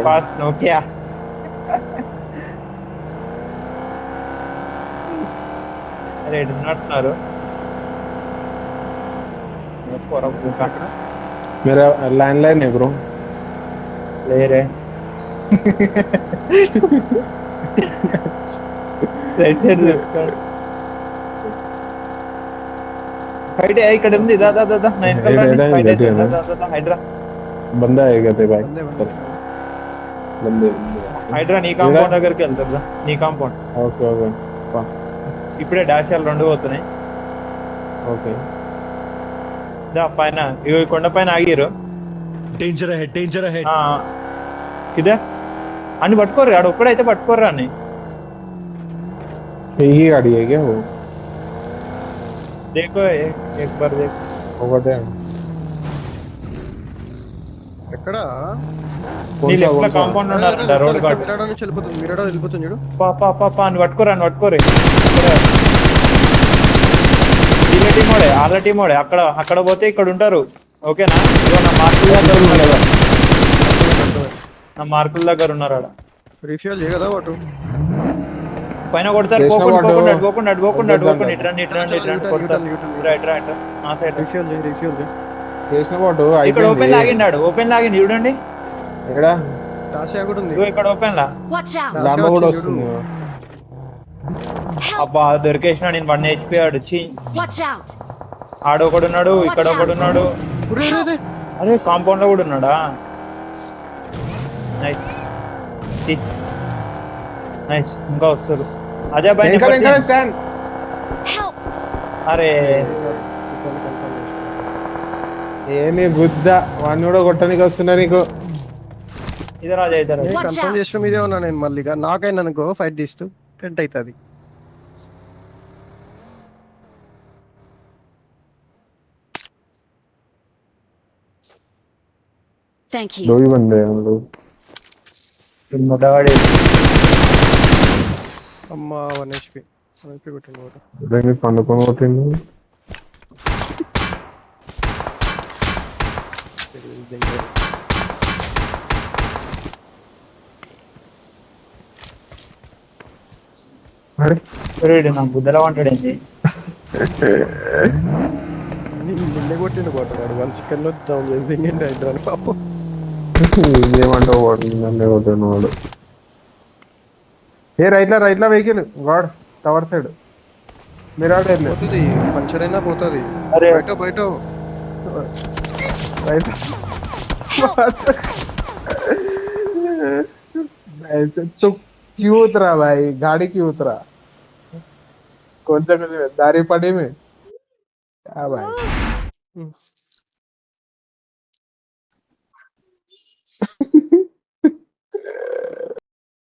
पास Nokia अरे ఎడున్నట్టున్నారు ఎక్కడ मेरा लैंडलाइन है ब्रो। లేరే రైట్ సైడ్ చూసుకోండి ఫైట్ ఇక్కడ ఉంది దా దా దా నా వెనకాల రండి ఫైట్ అయితే దా దా దా హైడ్రా बंदा आएगा ते भाई బందే బందే बंदे హైడ్రా నీ కాంపౌండ్ దగ్గరికి వెళ్తారు దా నీ కాంపౌండ్ ओके ओके ఇప్పుడే డాషాలు రెండు పోతున్నాయి ओके దా పైన ఇగో ఈ కొండ పైన ఆగిరు डेंजर अहेड ఇదే అన్ని పట్టుకోరు ఆడ ఒక్కడైతే పట్టుకోర్రా అని यही गाड़ी है क्या वो देखो एक बार देखो ओवर देयर ఎక్కడ నీ లెఫ్ట్ లో కాంపౌండ్ ఉన్నారంట రోడ్ గార్డ్ మిరాడో నుంచి వెళ్ళిపోతుంది మిరాడో వెళ్ళిపోతుంది చూడు పా అని పట్టుకోరా అని పట్టుకోరే ఆళ్ళ టీమోడే అక్కడ పోతే ఇక్కడ ఉంటారు ఓకేనా ఇదిగో నా మార్కుల దగ్గర ఉన్నారు నా మార్కుల దగ్గర ఉన్నారు ఆడ రీఫ్యూల్ చేయగదా వాటు పైన కొడతారు పోకుండా నా సైడ్ రీఫ్యూల్ చేయి చేసిన వాడు ఇక్కడ ఓపెన్ లాగిండి చూడండి ఎక్కడ టాషా కూడా ఉంది ఇదిగో ఇక్కడ ఓపెన్ లా Watch out! దాంబ కూడా వస్తుంది అబ్బా దొరికేసిన నేను 1 HP ఆడిచి Watch out! ఆడొకడున్నాడు ఇక్కడ ఒకడున్నాడు ఒరే రే రే అరే కాంపౌండ్ లో కూడా ఉన్నాడా నైస్ నైస్ ఇంకా వస్తారు అజయ్ భాయ్ ఇంకా స్టాండ్ Help! అరే ఏమి గుద్ద వాడిని కూడా కొట్టడానికి వస్తున్నా నీకు ఇదరా అజయ్ ఇదరా Watch కన్ఫర్మ్ out. చేసిన మీదే ఉన్నా నేను మళ్ళీ నాకైనా అనుకో ఫైట్ తీస్తూ టెంట్ అవుతుంది Thank दो you. ही बंदे हैं हम लोग ముద్దవాడి అమ్మ 1 HP పెట్టండి వాడు ఇదేమి పండుకొని పోతుంది సూర్యుడు నా బుద్ధలో అంటాడు ఏంటి నిన్నే కొట్టిండు వాడు 1 సెకండ్ లో డౌన్ చేసి దింగండి హైడ్రాని పాపం ఏమంటావు వాడు నన్ను కొట్టాను వాడు ఏ రైట్ లా వెహికల్ గాడ్ టవర్ సైడ్ మీరు ఆడలేదు పోతుంది పంచర్ అయినా పోతుంది అరే బయట రైట్ तो क्यों उतरा भाई गाड़ी क्यों उतरा कौन सा दारी पड़ी में क्या भाई